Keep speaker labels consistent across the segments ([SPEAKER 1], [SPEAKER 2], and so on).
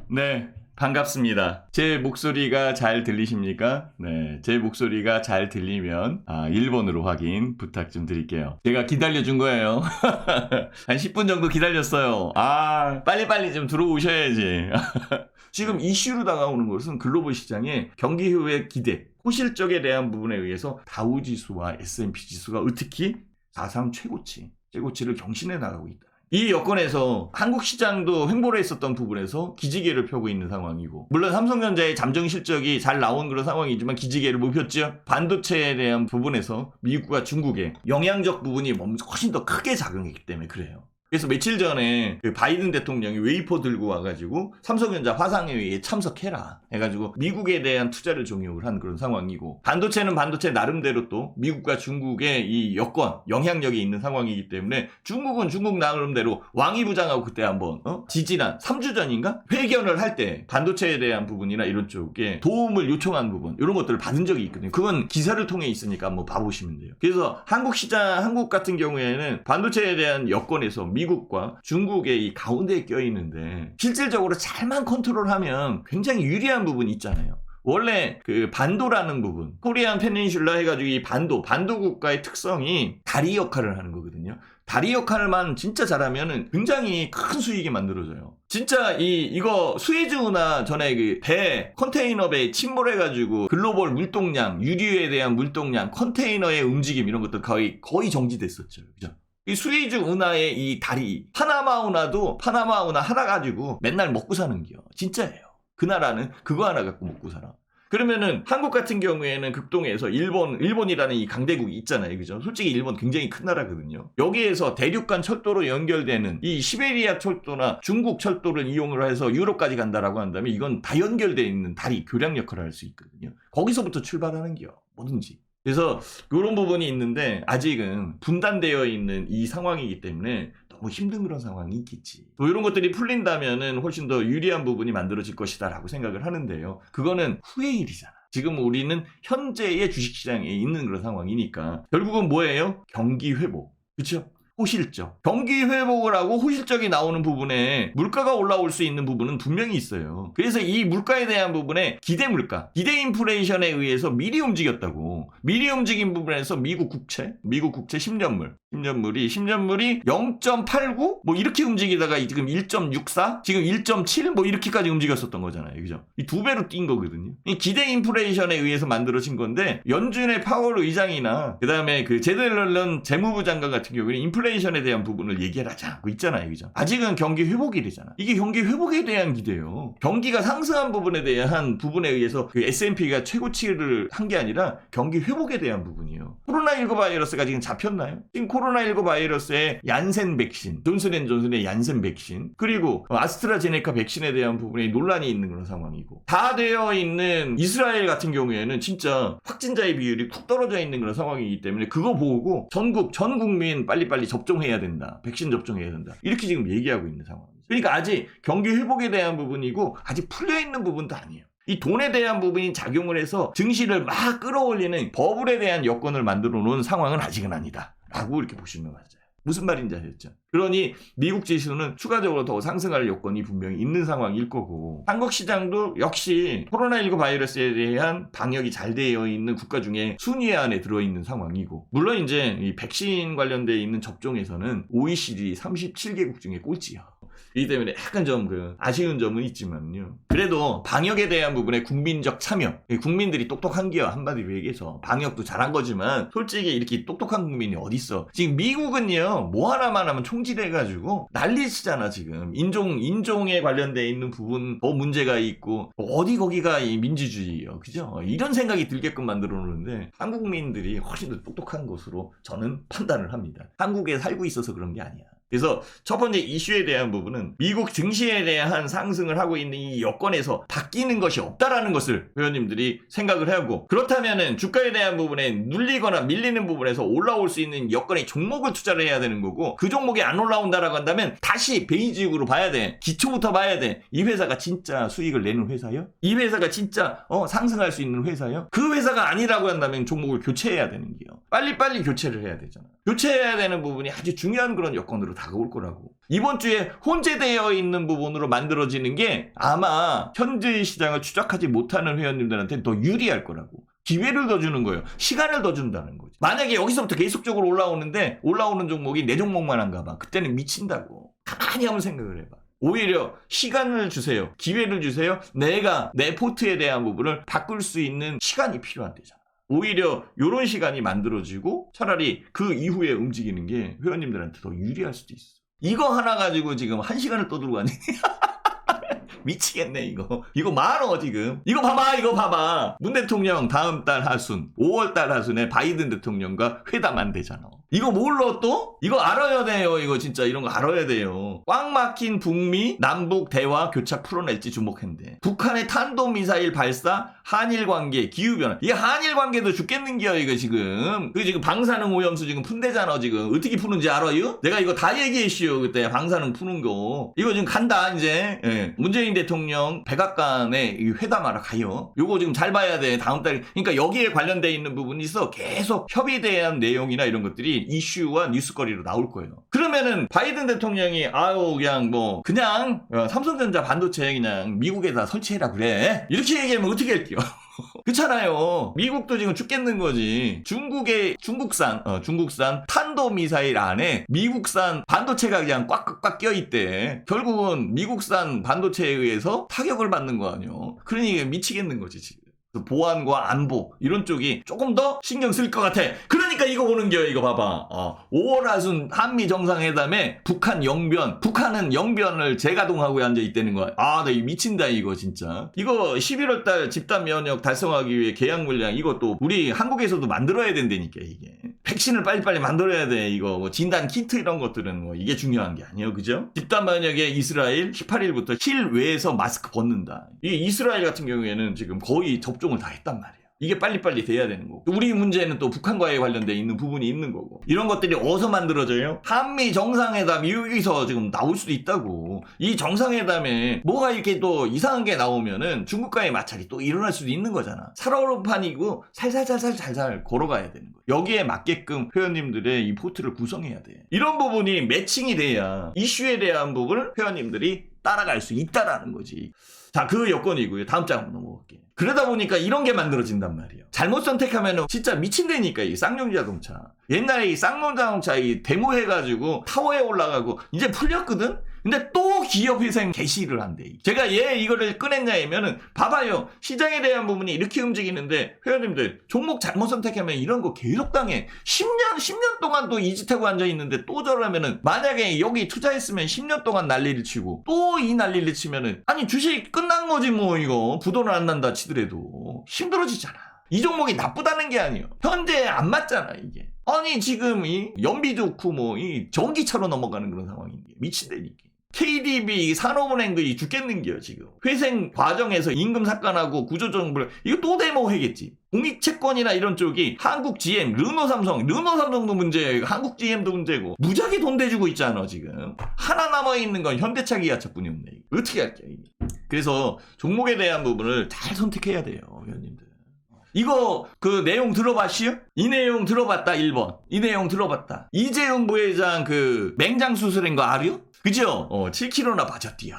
[SPEAKER 1] 네, 반갑습니다. 제 목소리가 잘 들리십니까? 네, 제 목소리가 잘 들리면 1번으로 확인 부탁 좀 드릴게요. 제가 기다려준 거예요. 한 10분 정도 기다렸어요. 빨리빨리 좀 들어오셔야지. 지금 이슈로 다가오는 것은 글로벌 시장의 경기 후의 기대, 호실적에 대한 부분에 의해서 다우지수와 S&P 지수가 특히 사상 최고치를 경신해 나가고 있다. 이 여건에서 한국 시장도 횡보를 했었던 부분에서 기지개를 펴고 있는 상황이고, 물론 삼성전자의 잠정 실적이 잘 나온 그런 상황이지만 기지개를 못 폈죠. 반도체에 대한 부분에서 미국과 중국의 영향적 부분이 훨씬 더 크게 작용했기 때문에 그래요. 그래서 며칠 전에 바이든 대통령이 웨이퍼 들고 와가지고 삼성전자 화상회의에 참석해라 해가지고 미국에 대한 투자를 종용을 한 그런 상황이고, 반도체는 반도체 나름대로 또 미국과 중국의 이 여건, 영향력이 있는 상황이기 때문에 중국은 중국 나름대로 왕이부장하고 그때 한번 지지난 3주 전인가? 회견을 할 때 반도체에 대한 부분이나 이런 쪽에 도움을 요청한 부분, 이런 것들을 받은 적이 있거든요. 그건 기사를 통해 있으니까 한번 봐보시면 돼요. 그래서 한국 같은 경우에는 반도체에 대한 여건에서 미국과 중국의 이 가운데에 껴있는데, 실질적으로 잘만 컨트롤하면 굉장히 유리한 부분이 있잖아요. 원래 그 반도라는 부분, 코리안 페닌슐라 해가지고 이 반도 국가의 특성이 다리 역할을 하는 거거든요. 다리 역할만 진짜 잘하면은 굉장히 큰 수익이 만들어져요. 진짜 이거 스웨즈 운하 전에 그 배, 컨테이너 배에 침몰해가지고 글로벌 물동량, 유류에 대한 물동량, 컨테이너의 움직임 이런 것도 거의 정지됐었죠. 그죠? 이 스웨즈 운하의 이 다리, 파나마 운하 하나 가지고 맨날 먹고 사는 겨. 진짜예요. 그 나라는 그거 하나 갖고 먹고 살아. 그러면은 한국 같은 경우에는 극동에서 일본이라는 이 강대국이 있잖아요. 그죠? 솔직히 일본 굉장히 큰 나라거든요. 여기에서 대륙간 철도로 연결되는 이 시베리아 철도나 중국 철도를 이용을 해서 유럽까지 간다라고 한다면 이건 다 연결되어 있는 다리, 교량 역할을 할 수 있거든요. 거기서부터 출발하는 겨. 뭐든지. 그래서 그런 부분이 있는데 아직은 분단되어 있는 이 상황이기 때문에 너무 힘든 그런 상황이 있겠지. 또 이런 것들이 풀린다면은 훨씬 더 유리한 부분이 만들어질 것이다 라고 생각을 하는데요. 그거는 후의 일이잖아. 지금 우리는 현재의 주식시장에 있는 그런 상황이니까 결국은 뭐예요? 경기 회복. 그렇죠? 호실적. 경기 회복을 하고 호실적이 나오는 부분에 물가가 올라올 수 있는 부분은 분명히 있어요. 그래서 이 물가에 대한 부분에 기대 물가, 기대 인플레이션에 의해서 미리 움직였다고. 미리 움직인 부분에서 미국 국채 10년물이 0.89? 뭐 이렇게 움직이다가 지금 1.64? 지금 1.7? 뭐 이렇게까지 움직였었던 거잖아요. 그죠? 이 2배로 뛴 거거든요. 이 기대 인플레이션에 의해서 만들어진 건데, 연준의 파월 의장이나 그 다음에 그 제델런 재무부 장관 같은 경우에는 인플레이션에 대한 부분을 얘기를 하지 않고 있잖아요. 그죠? 아직은 경기 회복이래잖아. 이게 경기 회복에 대한 기대예요. 경기가 상승한 부분에 의해서 그 S&P가 최고치를 한 게 아니라 경기 회복에 대한 부분이에요. 코로나19 바이러스가 지금 잡혔나요? 지금 코로나19 바이러스의 얀센 백신, 존슨앤존슨의 얀센 백신, 그리고 아스트라제네카 백신에 대한 부분에 논란이 있는 그런 상황이고, 다 되어 있는 이스라엘 같은 경우에는 진짜 확진자의 비율이 쿡 떨어져 있는 그런 상황이기 때문에 그거 보고 전 국민 빨리빨리 접종해야 된다. 백신 접종해야 된다. 이렇게 지금 얘기하고 있는 상황이죠. 그러니까 아직 경기 회복에 대한 부분이고 아직 풀려있는 부분도 아니에요. 이 돈에 대한 부분이 작용을 해서 증시를 막 끌어올리는 버블에 대한 여건을 만들어 놓은 상황은 아직은 아니다 라고 이렇게 보시면 맞아요. 무슨 말인지 아셨죠? 그러니 미국 지수는 추가적으로 더 상승할 여건이 분명히 있는 상황일 거고, 한국 시장도 역시 코로나19 바이러스에 대한 방역이 잘 되어 있는 국가 중에 순위 안에 들어있는 상황이고, 물론 이제 이 백신 관련되어 있는 접종에서는 OECD 37개국 중에 꼴찌야. 이기 때문에 약간 좀 아쉬운 점은 있지만요. 그래도 방역에 대한 부분에 국민적 참여, 국민들이 똑똑한 게요. 한마디로 얘기해서 방역도 잘한 거지만 솔직히 이렇게 똑똑한 국민이 어딨어. 지금 미국은요, 뭐 하나만 하면 총질해가지고 난리치잖아. 지금 인종에 관련돼 있는 부분 더 문제가 있고, 어디 거기가 이 민주주의예요. 그죠? 이런 생각이 들게끔 만들어 놓는데 한국 국민들이 훨씬 더 똑똑한 것으로 저는 판단을 합니다. 한국에 살고 있어서 그런 게 아니야. 그래서 첫 번째 이슈에 대한 부분은 미국 증시에 대한 상승을 하고 있는 이 여건에서 바뀌는 것이 없다라는 것을 회원님들이 생각을 하고, 그렇다면은 주가에 대한 부분에 눌리거나 밀리는 부분에서 올라올 수 있는 여건의 종목을 투자를 해야 되는 거고, 그 종목이 안 올라온다라고 한다면 다시 베이직으로 봐야 돼. 기초부터 봐야 돼. 이 회사가 진짜 수익을 내는 회사요? 이 회사가 진짜 상승할 수 있는 회사요? 그 회사가 아니라고 한다면 종목을 교체해야 되는 게요. 빨리빨리 교체를 해야 되잖아. 교체해야 되는 부분이 아주 중요한 그런 여건으로 다 다가올 거라고. 이번 주에 혼재되어 있는 부분으로 만들어지는 게 아마 현재 시장을 추적하지 못하는 회원님들한테 더 유리할 거라고. 기회를 더 주는 거예요. 시간을 더 준다는 거지. 만약에 여기서부터 계속적으로 올라오는데 올라오는 종목이 내 종목만 한가 봐. 그때는 미친다고. 가만히 한번 생각을 해봐. 오히려 시간을 주세요. 기회를 주세요. 내가 내 포트에 대한 부분을 바꿀 수 있는 시간이 필요한데잖아. 오히려 이런 시간이 만들어지고 차라리 그 이후에 움직이는 게 회원님들한테 더 유리할 수도 있어. 이거 하나 가지고 지금 1시간을 떠들고 가니 미치겠네 이거. 이거 많어 지금. 이거 봐봐. 문 대통령 다음 달 하순 5월 달 하순에 바이든 대통령과 회담한대잖아. 이거 몰라 또? 이거 알아야 돼요. 이거 진짜 이런 거 알아야 돼요. 꽉 막힌 북미 남북 대화 교착 풀어낼지 주목했는데 북한의 탄도미사일 발사 한일 관계 기후변화. 이 한일 관계도 죽겠는겨 이거 지금. 그 지금 방사능 오염수 지금 푼대잖아 지금. 어떻게 푸는지 알아요? 내가 이거 다 얘기했시오 그때 방사능 푸는 거. 이거 지금 간다 이제. 예. 문재인 대통령 백악관에 회담하러 가요. 요거 지금 잘 봐야 돼. 다음 달에. 그러니까 여기에 관련돼 있는 부분이 있어. 계속 협의에 대한 내용이나 이런 것들이 이슈와 뉴스거리로 나올 거예요. 그러면은 바이든 대통령이 그냥 삼성전자 반도체 그냥 미국에다 설치해라 그래. 이렇게 얘기하면 어떻게 할게요? 그렇잖아요. 미국도 지금 죽겠는 거지. 중국산 탄도미사일 안에 미국산 반도체가 그냥 꽉꽉 껴있대. 결국은 미국산 반도체에 의해서 타격을 받는 거 아니요. 그러니 미치겠는 거지 지금. 보안과 안보 이런 쪽이 조금 더 신경 쓸 것 같아. 그러니까 이거 오는겨. 이거 봐봐. 5월 하순 한미 정상회담에 북한은 영변을 재가동하고 앉아있다는 거야. 나 이거 미친다 이거 진짜. 이거 11월달 집단 면역 달성하기 위해 계약 물량 이것도 우리 한국에서도 만들어야 된다니까 이게. 백신을 빨리빨리 만들어야 돼. 이거 뭐 진단 키트 이런 것들은 뭐 이게 중요한 게 아니에요. 그죠? 집단 면역에 이스라엘 18일부터 실외에서 마스크 벗는다. 이 이스라엘 같은 경우에는 지금 거의 접종을 다 했단 말이에요. 이게 빨리빨리 돼야 되는 거고. 우리 문제는 또 북한과에 관련돼 있는 부분이 있는 거고. 이런 것들이 어디서 만들어져요? 한미 정상회담 여기서 지금 나올 수도 있다고. 이 정상회담에 뭐가 이렇게 또 이상한 게 나오면은 중국과의 마찰이 또 일어날 수도 있는 거잖아. 살아오른 판이고 살살 걸어가야 되는 거예요. 여기에 맞게끔 회원님들의 이 포트를 구성해야 돼. 이런 부분이 매칭이 돼야 이슈에 대한 부분을 회원님들이 따라갈 수 있다라는 거지. 자, 그 여건이고요. 다음 장 한번 넘어갈게요. 그러다 보니까 이런 게 만들어진단 말이에요. 잘못 선택하면 진짜 미친다니까 이 쌍용 자동차. 옛날에 이 쌍용 자동차 이 데모해가지고 타워에 올라가고 이제 풀렸거든? 근데 또 기업회생 개시를 한대. 제가 이거를 꺼냈냐면은 봐봐요. 시장에 대한 부분이 이렇게 움직이는데 회원님들 종목 잘못 선택하면 이런 거 계속 당해. 10년 동안 또 이 짓하고 앉아있는데 또 저러면은 만약에 여기 투자했으면 10년 동안 난리를 치고 또 이 난리를 치면은 아니 주식 끝난 거지 뭐 이거. 부도는 안 난다 치더라도 힘들어지잖아. 이 종목이 나쁘다는 게 아니에요. 현재 안 맞잖아 이게. 아니 지금 이 연비 좋고 이 전기차로 넘어가는 그런 상황인데 미친다니까. KDB 산업은행도 죽겠는겨 지금. 회생 과정에서 임금 삭감하고 구조조정을 이거 또 데모하겠지. 공익채권이나 이런 쪽이 한국 GM, 르노삼성도 문제예요. 한국 GM도 문제고. 무지하게 돈 대주고 있잖아 지금. 하나 남아있는 건 현대차 기아차뿐이 없네. 어떻게 할게 이게. 그래서 종목에 대한 부분을 잘 선택해야 돼요 회원님들. 이거 그 내용 들어봤시요? 이 내용 들어봤다 1번. 이 내용 들어봤다. 이재용 부회장 그 맹장 수술한 거 알아요? 그죠? 7kg나 빠졌디야.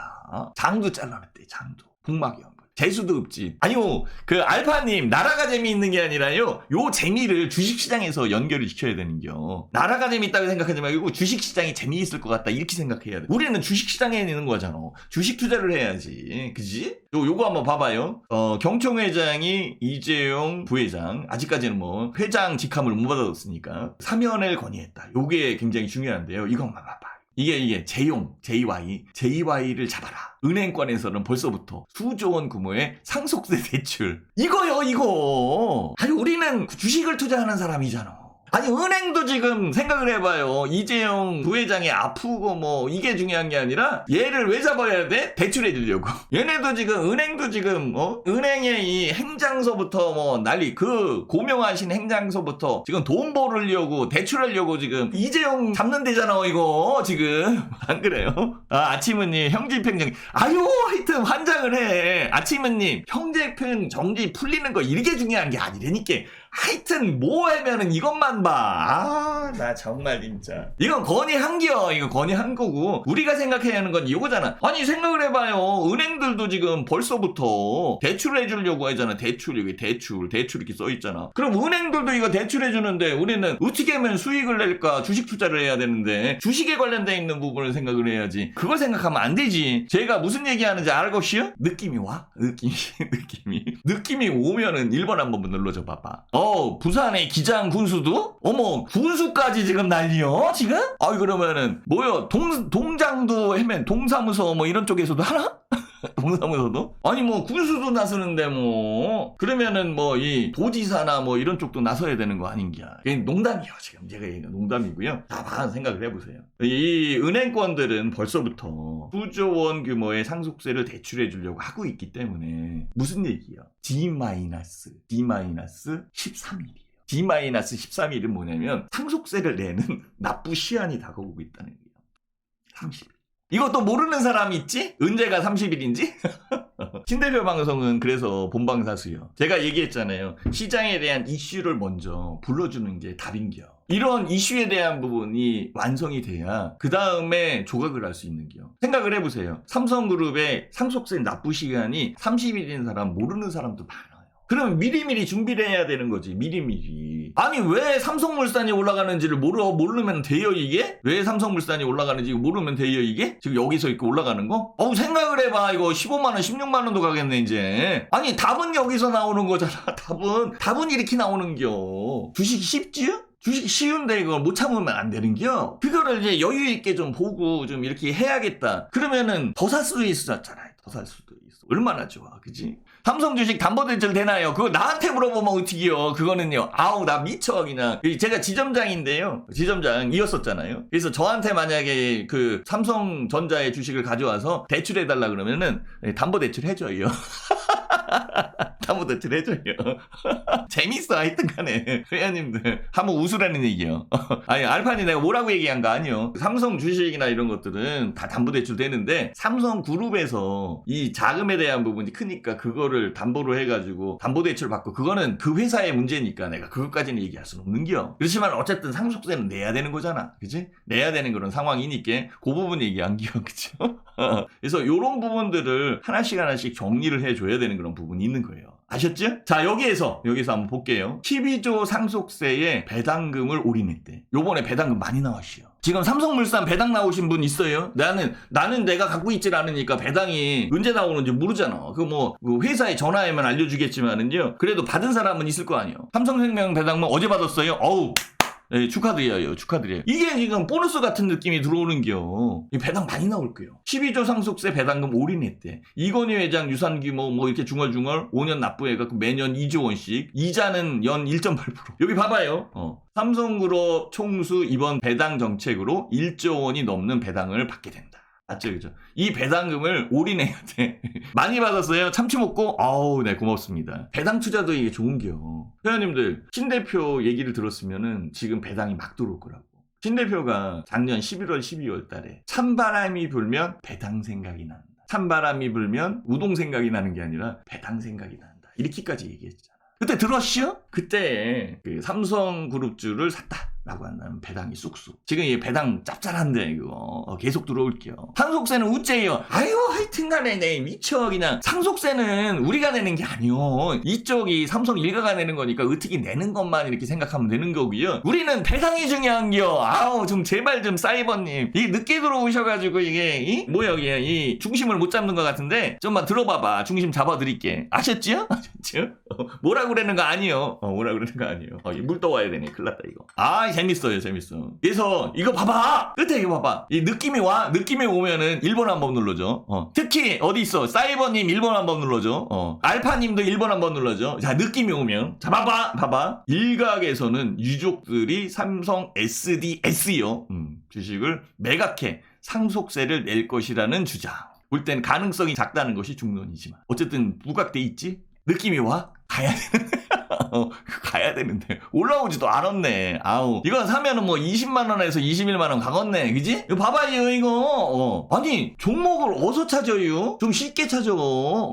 [SPEAKER 1] 장도 잘라냈대, 장도. 복막염. 재수도 없지. 아니요, 그 알파님, 나라가 재미있는 게 아니라요, 요 재미를 주식시장에서 연결을 시켜야 되는겨. 나라가 재미있다고 생각하지 말고 주식시장이 재미있을 것 같다, 이렇게 생각해야 돼. 우리는 주식시장에 있는 거잖아. 주식 투자를 해야지. 그지? 요거 한번 봐봐요. 경총회장이 이재용 부회장, 아직까지는 뭐, 회장 직함을 못 받았으니까, 사면을 건의했다. 요게 굉장히 중요한데요. 이것만 봐봐. 이게 JY를 잡아라. 은행권에서는 벌써부터 수조 원 규모의 상속세 대출. 이거요, 이거. 아니, 우리는 주식을 투자하는 사람이잖아. 아니, 은행도 지금 생각을 해봐요. 이재용 부회장이 아프고 이게 중요한 게 아니라 얘를 왜 잡아야 돼? 대출해 주려고. 얘네도 지금, 은행도 지금, 은행의 이 행장소부터 난리, 그 고명하신 행장소부터 지금 돈 벌으려고, 대출하려고 지금 이재용 잡는 데잖아, 이거. 지금. 안 그래요? 아침은님, 형집행정. 하여튼 환장을 해. 아침은님, 형집행 정지 풀리는 거 이렇게 중요한 게 아니라니까. 하여튼 뭐 하면은 이것만 봐. 나 정말 진짜. 이건 건의한겨. 이거 건의한 거고 우리가 생각해야 하는 건 이거잖아. 아니 생각을 해봐요. 은행들도 지금 벌써부터 대출을 해주려고 하잖아. 대출 이렇게 써있잖아. 그럼 은행들도 이거 대출해주는데 우리는 어떻게 하면 수익을 낼까? 주식 투자를 해야 되는데 주식에 관련돼 있는 부분을 생각을 해야지. 그걸 생각하면 안 되지. 제가 무슨 얘기하는지 알겠시요? 느낌이 와? 느낌이 오면은 1번 한번 눌러줘 봐봐. 부산의 기장 군수도? 어머, 군수까지 지금 난리요? 지금? 그러면은 뭐요? 동장도 해면 동사무소 뭐 이런 쪽에서도 하나? 동사무소도? 아니 뭐 군수도 나서는데 뭐 그러면은 뭐 이 도지사나 뭐 이런 쪽도 나서야 되는 거 아닌가? 이게 농담이요. 지금 제가 얘기한 농담이고요. 다만 생각을 해보세요. 이 은행권들은 벌써부터 9조 원 규모의 상속세를 대출해 주려고 하고 있기 때문에 무슨 얘기야? D-13일이에요. D-13일은 뭐냐면 상속세를 내는 납부 시한이 다가오고 있다는 거예요. 30일. 이것도 모르는 사람이 있지? 언제가 30일인지? 신대표 방송은 그래서 본방사수요. 제가 얘기했잖아요. 시장에 대한 이슈를 먼저 불러주는 게 답인겨. 이런 이슈에 대한 부분이 완성이 돼야 그 다음에 조각을 할 수 있는겨. 생각을 해보세요. 삼성그룹의 상속세 납부 시간이 30일인 사람 모르는 사람도 많아요. 그럼 미리미리 준비를 해야 되는 거지. 미리미리. 아니 왜 삼성물산이 올라가는지를 모르면 돼요 이게? 왜 삼성물산이 올라가는지 모르면 돼요 이게? 지금 여기서 이렇게 올라가는 거? 생각을 해봐. 이거 15만원 16만원도 가겠네 이제. 아니 답은 여기서 나오는 거잖아. 답은 이렇게 나오는겨. 주식 쉽지요? 주식 쉬운데 이걸 못 참으면 안 되는겨. 그거를 이제 여유 있게 좀 보고 좀 이렇게 해야겠다. 그러면은 더 살 수도 있었잖아요. 더 살 수도 있어. 얼마나 좋아, 그지? 삼성 주식 담보대출 되나요? 그거 나한테 물어보면 어떡해요. 그거는요. 나 미쳐 그냥. 제가 지점장인데요. 지점장이었었잖아요. 그래서 저한테 만약에 그 삼성전자의 주식을 가져와서 대출해달라 그러면은 담보대출 해줘요. 담보대출 해줘요. 재밌어 하여튼 간에. 회원님들 한번 웃으라는 얘기요. 아니 알판이 내가 뭐라고 얘기한 거 아니요. 삼성 주식이나 이런 것들은 다 담보대출 되는데 삼성그룹에서 이 자금에 대한 부분이 크니까 그거를 담보로 해가지고 담보대출 받고 그거는 그 회사의 문제니까 내가 그것까지는 얘기할 수는 없는겨. 그렇지만 어쨌든 상속세는 내야 되는 거잖아. 그치? 내야 되는 그런 상황이니까 그 부분 얘기한겨. 그쵸? 그래서 이런 부분들을 하나씩 정리를 해줘야 되는 그런 부분이 있는 거예요. 아셨죠? 자, 여기에서 한번 볼게요. 12조 상속세에 배당금을 올인했대. 요번에 배당금 많이 나왔어요. 지금 삼성물산 배당 나오신 분 있어요? 나는 내가 갖고 있질 않으니까 배당이 언제 나오는지 모르잖아. 그 회사에 전화하면 알려주겠지만은요. 그래도 받은 사람은 있을 거 아니에요. 삼성생명 배당금 어제 받았어요? 네, 축하드려요. 이게 지금 보너스 같은 느낌이 들어오는겨. 배당 많이 나올게요. 12조 상속세 배당금 올인했대. 이건희 회장 유산 규모 뭐 이렇게 중얼중얼 5년 납부해갖고 매년 2조 원씩. 이자는 연 1.8%. 여기 봐봐요. 삼성그룹 총수 이번 배당 정책으로 1조 원이 넘는 배당을 받게 된다. 맞죠, 그죠? 이 배당금을 올인해야 돼. 많이 받았어요? 참치 먹고? 네, 고맙습니다. 배당 투자도 이게 좋은겨. 회원님들, 신 대표 얘기를 들었으면은 지금 배당이 막 들어올 거라고. 신 대표가 작년 11월, 12월 달에 찬바람이 불면 배당 생각이 난다. 찬바람이 불면 우동 생각이 나는 게 아니라 배당 생각이 난다. 이렇게까지 얘기했잖아. 그때 들었시요? 그때 그 삼성그룹주를 샀다. 라고 한다면 배당이 쑥쑥. 지금 이 배당 짭짤한데 이거 계속 들어올게요. 상속세는 우째요. 하여튼 간에 내 미쳐 그냥. 상속세는 우리가 내는 게 아니요. 이쪽이 삼성 일가가 내는 거니까 어떻게 내는 것만 이렇게 생각하면 되는 거고요. 우리는 배당이 중요한겨. 좀 제발 좀 사이버님. 이게 늦게 들어오셔가지고 이게 이 중심을 못 잡는 것 같은데 좀만 들어봐봐. 중심 잡아드릴게. 아셨지요? 뭐라 그러는 거 아니요. 물 떠와야 되네. 큰일 났다 이거. 재밌어요. 그래서 이거 봐봐. 끝에 이거 봐봐. 이 느낌이 오면은 1번 한번 눌러줘. 특히 어디 있어? 사이버님 1번 한번 눌러줘. 알파님도 1번 한번 눌러줘. 자, 느낌이 오면. 자, 봐봐. 일각에서는 유족들이 삼성 SDS요. 주식을 매각해 상속세를 낼 것이라는 주장. 볼 땐 가능성이 작다는 것이 중론이지만 어쨌든 부각돼 있지? 느낌이 와? 가야 되는 가야 되는데 올라오지도 않았네. 아우, 이거 사면은 뭐 20만원에서 21만원 가겠네, 그지? 이거 봐봐요 이거. 아니 종목을 어디서 찾아요? 좀 쉽게 찾아.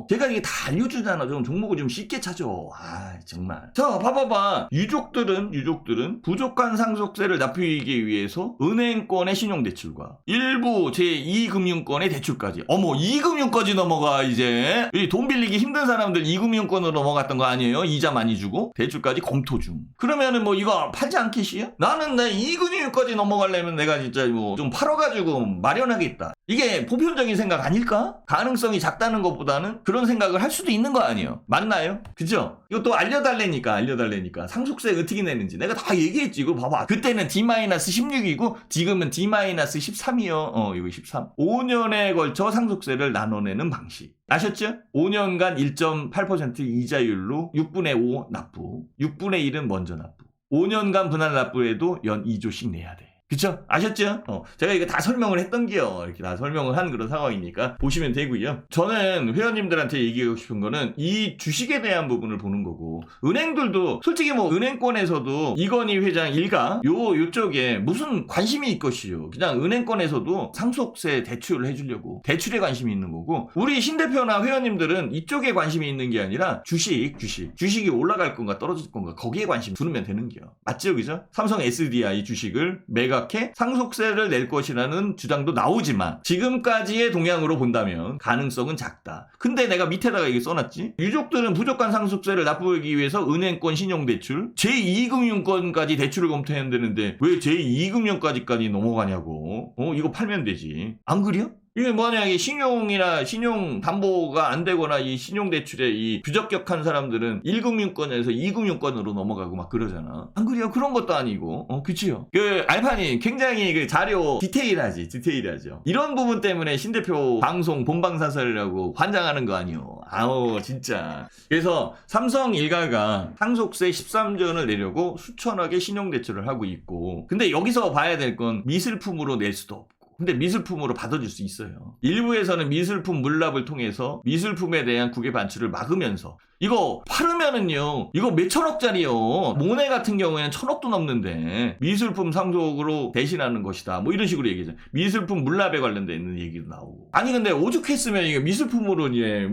[SPEAKER 1] 제가 이게 다 알려주잖아. 좀 종목을 좀 쉽게 찾아. 아 정말. 자 봐봐봐. 유족들은 부족한 상속세를 납부하기 위해서 은행권의 신용대출과 일부 제2금융권의 대출까지. 어머 2금융까지 넘어가. 이제 돈 빌리기 힘든 사람들 2금융권으로 넘어갔던 거 아니에요? 이자 많이 주고 대출까지 검토 중. 그러면은 뭐 이거 팔지 않겠시요? 나는 내 2금융까지 넘어가려면 내가 진짜 뭐 좀 팔아가지고 마련하겠다. 이게 보편적인 생각 아닐까? 가능성이 작다는 것보다는 그런 생각을 할 수도 있는 거 아니에요? 맞나요? 그죠? 이거 또 알려달래니까 상속세 어떻게 내는지 내가 다 얘기했지. 이거 봐봐. 그때는 D-16이고 지금은 D-13이요. 이거 13. 5년에 걸쳐 상속세를 나눠내는 방식. 아셨죠? 5년간 1.8% 이자율로 6분의 5 납부, 6분의 1은 먼저 납부. 5년간 분할 납부해도 연 2조씩 내야 돼. 그쵸? 아셨죠? 제가 이거 다 설명을 했던게요. 이렇게 다 설명을 한 그런 상황이니까 보시면 되고요. 저는 회원님들한테 얘기하고 싶은 거는 이 주식에 대한 부분을 보는 거고, 은행들도 솔직히 뭐 은행권에서도 이건희 회장 일가 요쪽에 무슨 관심이 있것이요. 그냥 은행권에서도 상속세 대출을 해주려고 대출에 관심이 있는 거고, 우리 신 대표나 회원님들은 이쪽에 관심이 있는 게 아니라 주식이 올라갈 건가 떨어질 건가 거기에 관심 두면 되는 게요. 맞죠? 그죠? 삼성 SDI 주식을 매각 상속세를 낼 것이라는 주장도 나오지만 지금까지의 동향으로 본다면 가능성은 작다. 근데 내가 밑에다가 이게 써놨지. 유족들은 부족한 상속세를 납부하기 위해서 은행권 신용대출 제2금융권까지 대출을 검토해야 되는데 왜 제2금융까지까지 넘어가냐고. 이거 팔면 되지. 안 그래요? 이게 만약에 신용 담보가 안 되거나 이 신용대출에 이 부적격한 사람들은 1금융권에서 2금융권으로 넘어가고 막 그러잖아. 안 그래요? 그런 것도 아니고. 그치요? 알파님 굉장히 그 자료 디테일하죠. 이런 부분 때문에 신 대표 방송 본방사설이라고 환장하는 거 아니요. 아우 진짜. 그래서 삼성 일가가 상속세 13조원을 내려고 수천억의 신용대출을 하고 있고, 근데 여기서 봐야 될 건 미술품으로 낼 수도 없고, 근데 미술품으로 받아줄 수 있어요. 일부에서는 미술품 물납을 통해서 미술품에 대한 국외 반출을 막으면서 이거 팔으면은요, 이거 몇 천억짜리요. 모네 같은 경우에는 1,000억도 넘는데 미술품 상속으로 대신하는 것이다. 뭐 이런 식으로 얘기하죠. 미술품 물납에 관련돼 있는 얘기도 나오고. 아니 근데 오죽했으면 이게 미술품으로 이제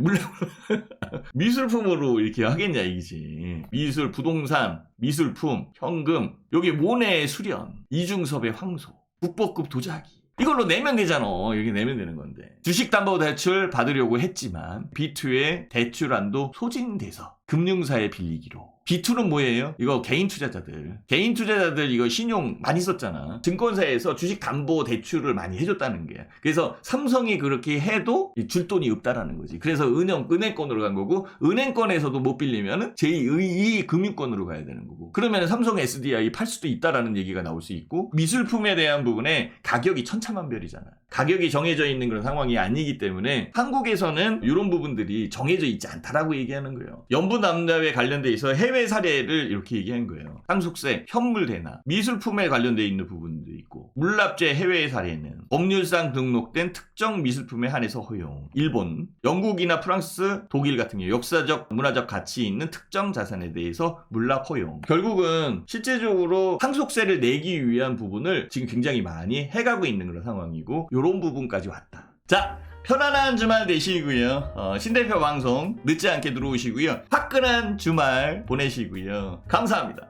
[SPEAKER 1] 미술품으로 이렇게 하겠냐 이기지. 미술, 부동산, 미술품, 현금, 여기 모네 수련, 이중섭의 황소, 국보급 도자기. 이걸로 내면 되잖아. 여기 내면 되는 건데. 주식담보대출 받으려고 했지만 B2의 대출안도 소진돼서 금융사에 빌리기로. B2는 뭐예요? 이거 개인 투자자들 이거 신용 많이 썼잖아. 증권사에서 주식담보대출을 많이 해줬다는 거야. 그래서 삼성이 그렇게 해도 줄 돈이 없다라는 거지. 그래서 은행권으로 간 거고, 은행권에서도 못 빌리면은 제2금융권으로 가야 되는 거고, 그러면 삼성 SDI 팔 수도 있다라는 얘기가 나올 수 있고, 미술품에 대한 부분에 가격이 천차만별이잖아. 가격이 정해져 있는 그런 상황이 아니기 때문에 한국에서는 이런 부분들이 정해져 있지 않다라고 얘기하는 거예요. 연부담납에 관련돼 있어 해외 사례를 이렇게 얘기한 거예요. 상속세, 현물 대납, 미술품에 관련돼 있는 부분도 있고, 물납제 해외 사례는 법률상 등록된 특정 미술품에 한해서 허용. 일본, 영국이나 프랑스, 독일 같은 경우 역사적, 문화적 가치 있는 특정 자산에 대해서 물납 허용. 결국은 실제적으로 상속세를 내기 위한 부분을 지금 굉장히 많이 해가고 있는 그런 상황이고, 이런 부분까지 왔다. 자, 편안한 주말 되시고요. 신대표 방송 늦지 않게 들어오시고요. 화끈한 주말 보내시고요. 감사합니다.